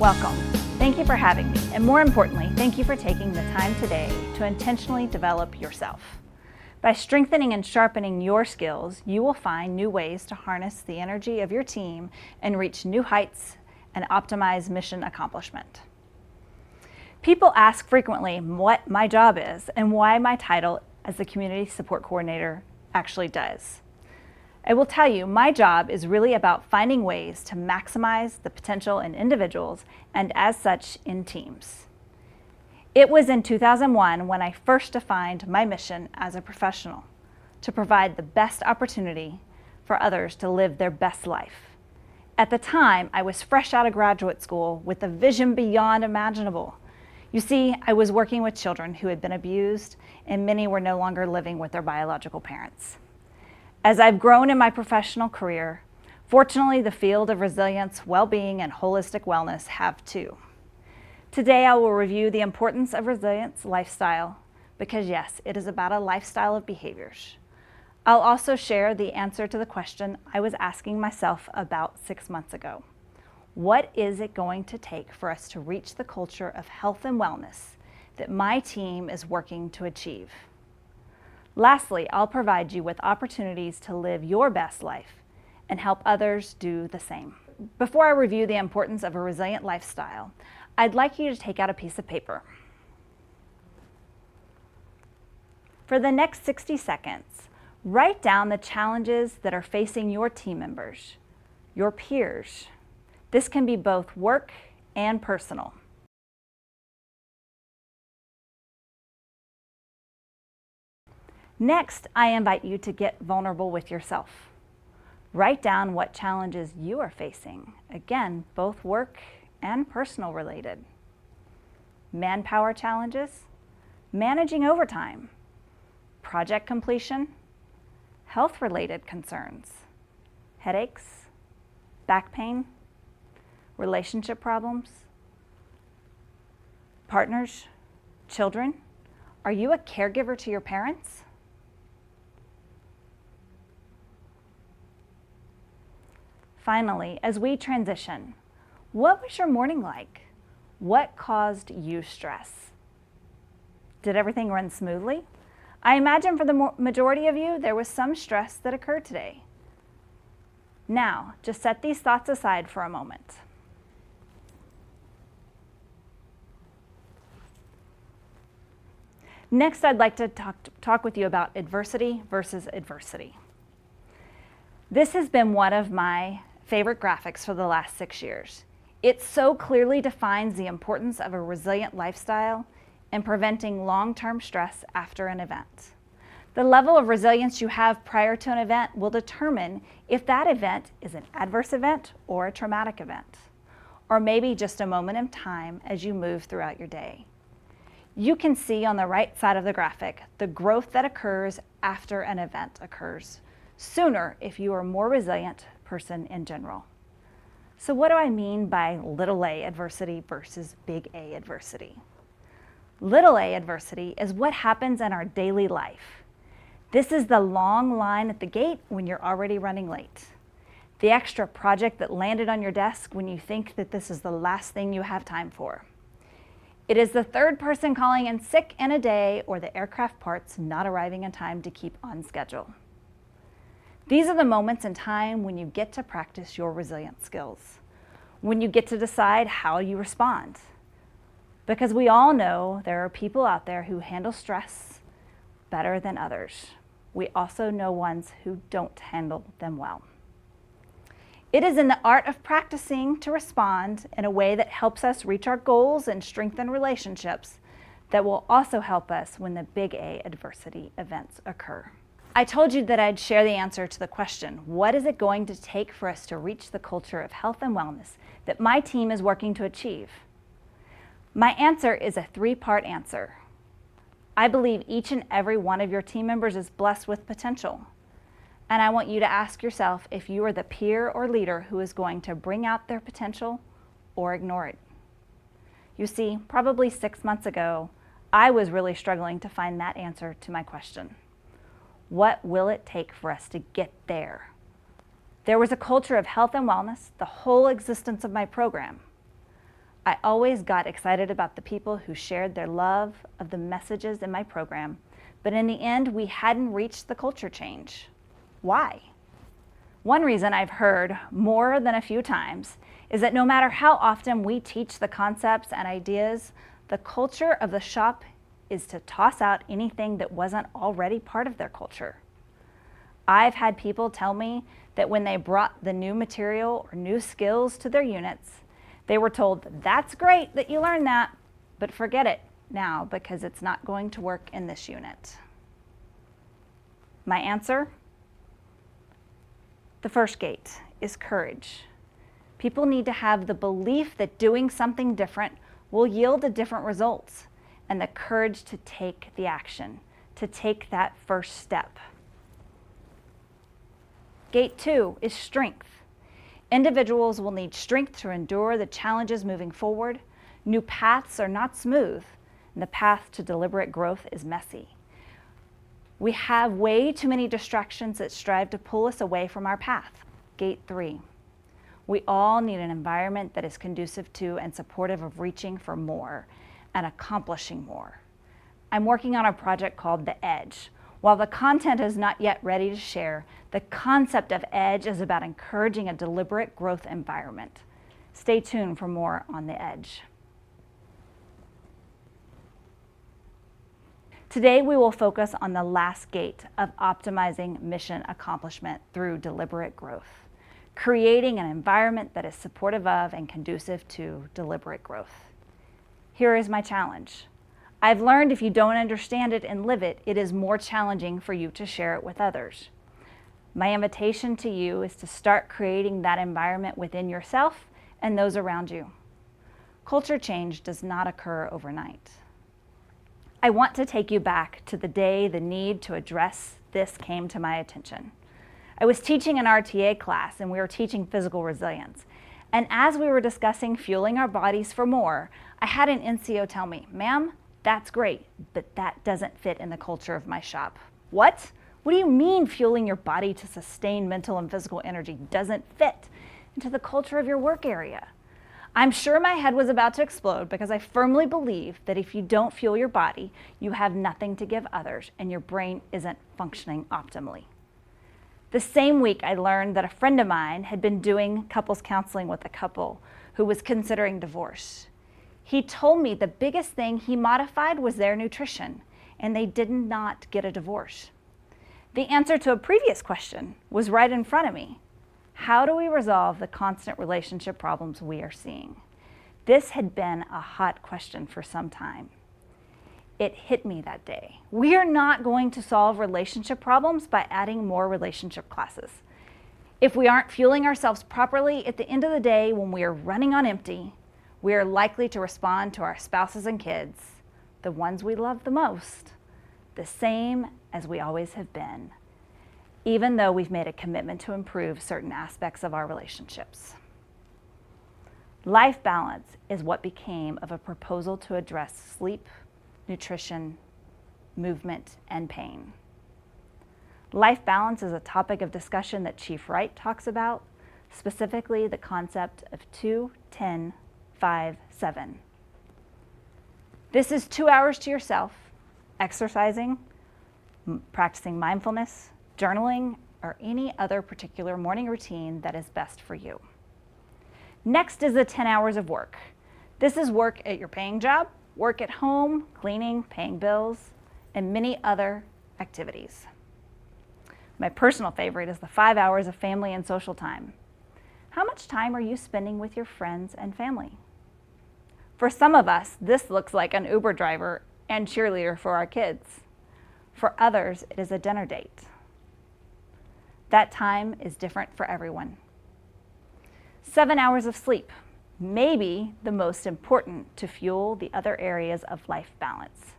Welcome. Thank you for having me, and more importantly, thank you for taking the time today to intentionally develop yourself. By strengthening and sharpening your skills, you will find new ways to harness the energy of your team and reach new heights and optimize mission accomplishment. People ask frequently what my job is and why my title as the Community Support Coordinator actually does. I will tell you, my job is really about finding ways to maximize the potential in individuals and as such in teams. It was in 2001 when I first defined my mission as a professional, to provide the best opportunity for others to live their best life. At the time, I was fresh out of graduate school with a vision beyond imaginable. You see, I was working with children who had been abused, and many were no longer living with their biological parents. As I've grown in my professional career, fortunately the field of resilience, well-being, and holistic wellness have too. Today I will review the importance of resilience lifestyle because yes, it is about a lifestyle of behaviors. I'll also share the answer to the question I was asking myself about 6 months ago. What is it going to take for us to reach the culture of health and wellness that my team is working to achieve? Lastly, I'll provide you with opportunities to live your best life and help others do the same. Before I review the importance of a resilient lifestyle, I'd like you to take out a piece of paper. For the next 60 seconds, write down the challenges that are facing your team members, your peers. This can be both work and personal. Next, I invite you to get vulnerable with yourself. Write down what challenges you are facing. Again, both work and personal related. Manpower challenges, managing overtime, project completion, health-related concerns, headaches, back pain, relationship problems, partners, children. Are you a caregiver to your parents? Finally, as we transition, what was your morning like? What caused you stress? Did everything run smoothly? I imagine for the majority of you, there was some stress that occurred today. Now, just set these thoughts aside for a moment. Next, I'd like to talk with you about adversity versus adversity. This has been one of my favorite graphics for the last 6 years. It so clearly defines the importance of a resilient lifestyle in preventing long-term stress after an event. The level of resilience you have prior to an event will determine if that event is an adverse event or a traumatic event, or maybe just a moment in time as you move throughout your day. You can see on the right side of the graphic the growth that occurs after an event occurs, sooner if you are a more resilient person in general. So what do I mean by little a adversity versus big A adversity? Little a adversity is what happens in our daily life. This is the long line at the gate when you're already running late. The extra project that landed on your desk when you think that this is the last thing you have time for. It is the third person calling in sick in a day or the aircraft parts not arriving in time to keep on schedule. These are the moments in time when you get to practice your resilient skills, when you get to decide how you respond. Because we all know there are people out there who handle stress better than others. We also know ones who don't handle them well. It is in the art of practicing to respond in a way that helps us reach our goals and strengthen relationships that will also help us when the big A adversity events occur. I told you that I'd share the answer to the question, what is it going to take for us to reach the culture of health and wellness that my team is working to achieve? My answer is a three-part answer. I believe each and every one of your team members is blessed with potential. And I want you to ask yourself if you are the peer or leader who is going to bring out their potential or ignore it. You see, probably 6 months ago, I was really struggling to find that answer to my question. What will it take for us to get there? There was a culture of health and wellness the whole existence of my program. I always got excited about the people who shared their love of the messages in my program, but in the end, we hadn't reached the culture change. Why? One reason I've heard more than a few times is that no matter how often we teach the concepts and ideas, the culture of the shop is to toss out anything that wasn't already part of their culture. I've had people tell me that when they brought the new material or new skills to their units, they were told, "That's great that you learned that, but forget it now because it's not going to work in this unit." My answer? The first gate is courage. People need to have the belief that doing something different will yield a different result, and the courage to take the action, to take that first step. Gate 2 is strength. Individuals will need strength to endure the challenges moving forward. New paths are not smooth, and the path to deliberate growth is messy. We have way too many distractions that strive to pull us away from our path. Gate 3. We all need an environment that is conducive to and supportive of reaching for more and accomplishing more. I'm working on a project called The Edge. While the content is not yet ready to share, the concept of Edge is about encouraging a deliberate growth environment. Stay tuned for more on The Edge. Today, we will focus on the last gate of optimizing mission accomplishment through deliberate growth, creating an environment that is supportive of and conducive to deliberate growth. Here is my challenge. I've learned if you don't understand it and live it, it is more challenging for you to share it with others. My invitation to you is to start creating that environment within yourself and those around you. Culture change does not occur overnight. I want to take you back to the day the need to address this came to my attention. I was teaching an RTA class and we were teaching physical resilience. And as we were discussing fueling our bodies for more, I had an NCO tell me, "Ma'am, that's great, but that doesn't fit in the culture of my shop." What? What do you mean fueling your body to sustain mental and physical energy doesn't fit into the culture of your work area? I'm sure my head was about to explode because I firmly believe that if you don't fuel your body, you have nothing to give others and your brain isn't functioning optimally. The same week, I learned that a friend of mine had been doing couples counseling with a couple who was considering divorce. He told me the biggest thing he modified was their nutrition, and they did not get a divorce. The answer to a previous question was right in front of me. How do we resolve the constant relationship problems we are seeing? This had been a hot question for some time. It hit me that day. We are not going to solve relationship problems by adding more relationship classes. If we aren't fueling ourselves properly, at the end of the day, when we are running on empty, we are likely to respond to our spouses and kids, the ones we love the most, the same as we always have been, even though we've made a commitment to improve certain aspects of our relationships. Life balance is what became of a proposal to address sleep, nutrition, movement, and pain. Life balance is a topic of discussion that Chief Wright talks about, specifically the concept of 2-10-5-7. This is 2 hours to yourself, exercising, practicing mindfulness, journaling, or any other particular morning routine that is best for you. Next is the 10 hours of work. This is work at your paying job, work at home, cleaning, paying bills, and many other activities. My personal favorite is the 5 hours of family and social time. How much time are you spending with your friends and family? For some of us, this looks like an Uber driver and cheerleader for our kids. For others, it is a dinner date. That time is different for everyone. 7 hours of sleep, maybe the most important to fuel the other areas of life balance.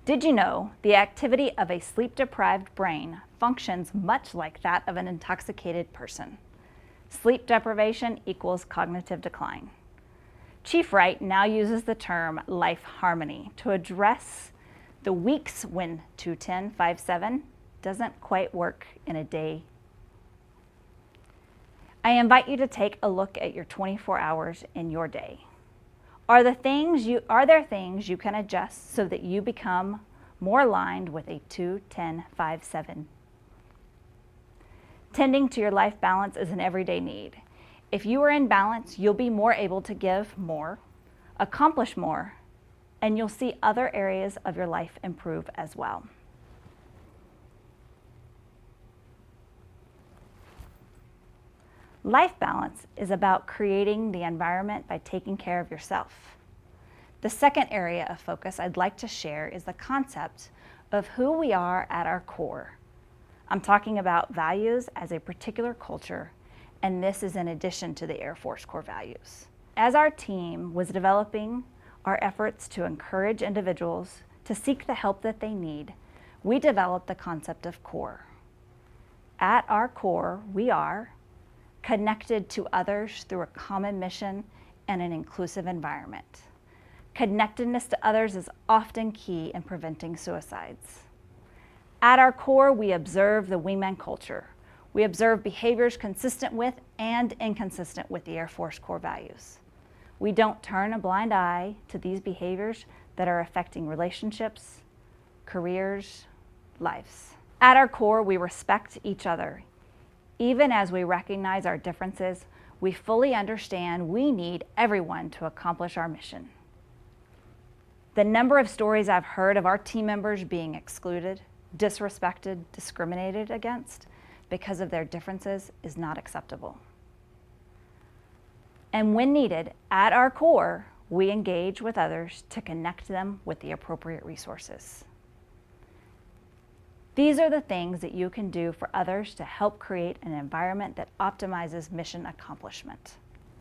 Did you know the activity of a sleep-deprived brain functions much like that of an intoxicated person? Sleep deprivation equals cognitive decline. Chief Wright now uses the term life harmony to address the weeks when 2-10-5-7 doesn't quite work in a day. I invite you to take a look at your 24 hours in your day. Are there things you can adjust so that you become more aligned with a 2-10-5-7? Tending to your life balance is an everyday need. If you are in balance, you'll be more able to give more, accomplish more, and you'll see other areas of your life improve as well. Life balance is about creating the environment by taking care of yourself. The second area of focus I'd like to share is the concept of who we are at our core. I'm talking about values as a particular culture, and this is in addition to the Air Force core values. As our team was developing our efforts to encourage individuals to seek the help that they need, we developed the concept of core. At our core, we are connected to others through a common mission and an inclusive environment. Connectedness to others is often key in preventing suicides. At our core, we observe the wingman culture. We observe behaviors consistent with and inconsistent with the Air Force core values. We don't turn a blind eye to these behaviors that are affecting relationships, careers, lives. At our core, we respect each other. Even as we recognize our differences, we fully understand we need everyone to accomplish our mission. The number of stories I've heard of our team members being excluded, disrespected, discriminated against because of their differences is not acceptable. And when needed, at our core, we engage with others to connect them with the appropriate resources. These are the things that you can do for others to help create an environment that optimizes mission accomplishment.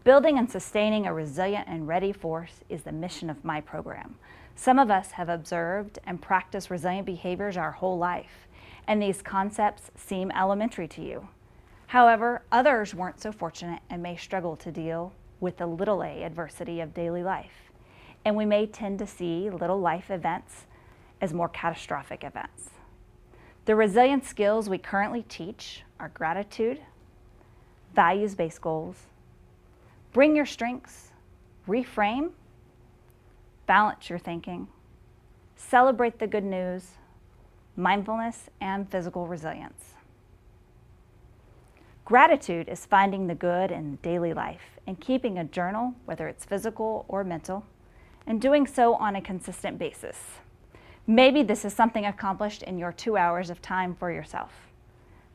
Building and sustaining a resilient and ready force is the mission of my program. Some of us have observed and practiced resilient behaviors our whole life, and these concepts seem elementary to you. However, others weren't so fortunate and may struggle to deal with the little a adversity of daily life, and we may tend to see little life events as more catastrophic events. The resilient skills we currently teach are gratitude, values-based goals, bring your strengths, reframe, balance your thinking, celebrate the good news, mindfulness, and physical resilience. Gratitude is finding the good in daily life and keeping a journal, whether it's physical or mental, and doing so on a consistent basis. Maybe this is something accomplished in your 2 hours of time for yourself.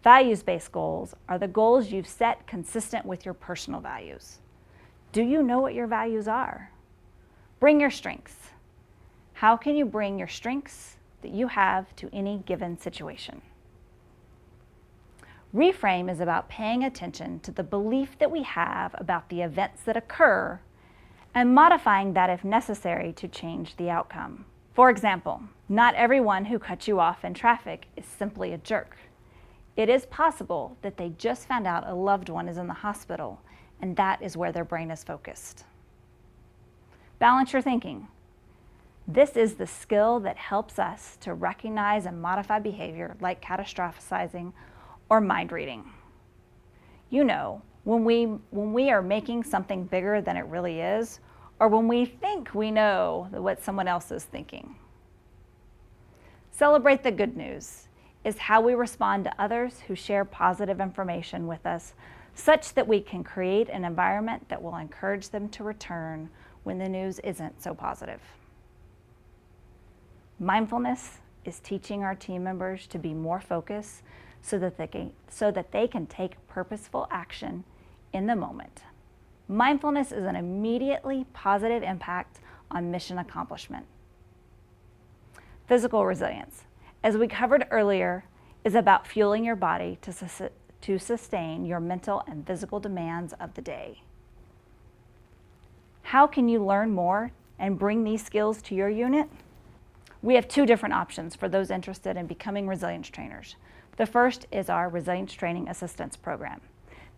Values-based goals are the goals you've set consistent with your personal values. Do you know what your values are? Bring your strengths. How can you bring your strengths that you have to any given situation? Reframe is about paying attention to the belief that we have about the events that occur and modifying that if necessary to change the outcome. For example, not everyone who cuts you off in traffic is simply a jerk. It is possible that they just found out a loved one is in the hospital, and that is where their brain is focused. Balance your thinking. This is the skill that helps us to recognize and modify behavior like catastrophizing or mind reading. You know, when we are making something bigger than it really is, or when we think we know what someone else is thinking. Celebrate the good news is how we respond to others who share positive information with us, such that we can create an environment that will encourage them to return when the news isn't so positive. Mindfulness is teaching our team members to be more focused so that they can take purposeful action in the moment. Mindfulness is an immediately positive impact on mission accomplishment. Physical resilience, as we covered earlier, is about fueling your body to sustain your mental and physical demands of the day. How can you learn more and bring these skills to your unit? We have two different options for those interested in becoming resilience trainers. The first is our Resilience Training Assistance Program.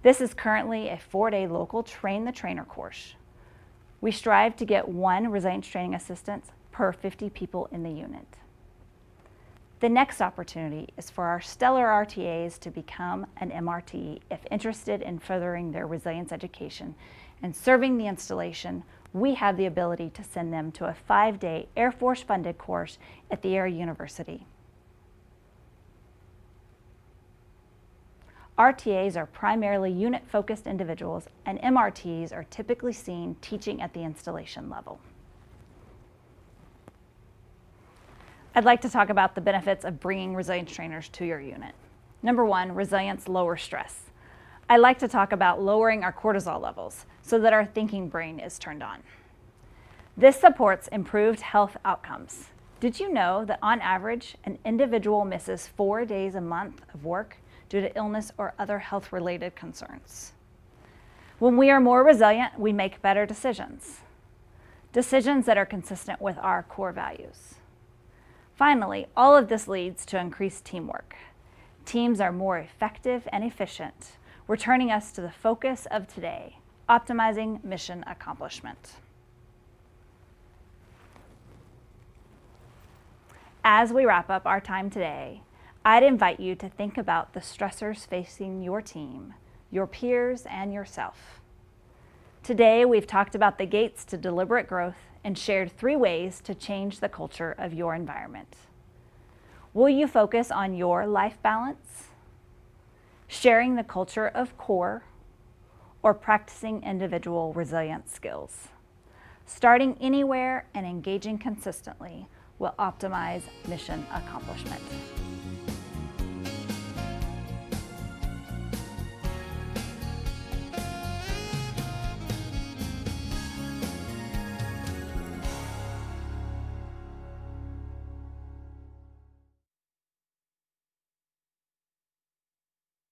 This is currently a 4-day local Train the Trainer course. We strive to get 1 resilience training assistant per 50 people in the unit. The next opportunity is for our stellar RTAs to become an MRT if interested in furthering their resilience education and serving the installation, we have the ability to send them to a 5-day Air Force-funded course at the Air University. RTAs are primarily unit-focused individuals, and MRTs are typically seen teaching at the installation level. I'd like to talk about the benefits of bringing resilience trainers to your unit. Number one, resilience lowers stress. I like to talk about lowering our cortisol levels so that our thinking brain is turned on. This supports improved health outcomes. Did you know that on average, an individual misses 4 days a month of work due to illness or other health-related concerns? When we are more resilient, we make better decisions. Decisions that are consistent with our core values. Finally, all of this leads to increased teamwork. Teams are more effective and efficient, returning us to the focus of today, optimizing mission accomplishment. As we wrap up our time today, I'd invite you to think about the stressors facing your team, your peers, and yourself. Today, we've talked about the gates to deliberate growth and shared 3 ways to change the culture of your environment. Will you focus on your life balance, sharing the culture of core, or practicing individual resilience skills? Starting anywhere and engaging consistently will optimize mission accomplishment.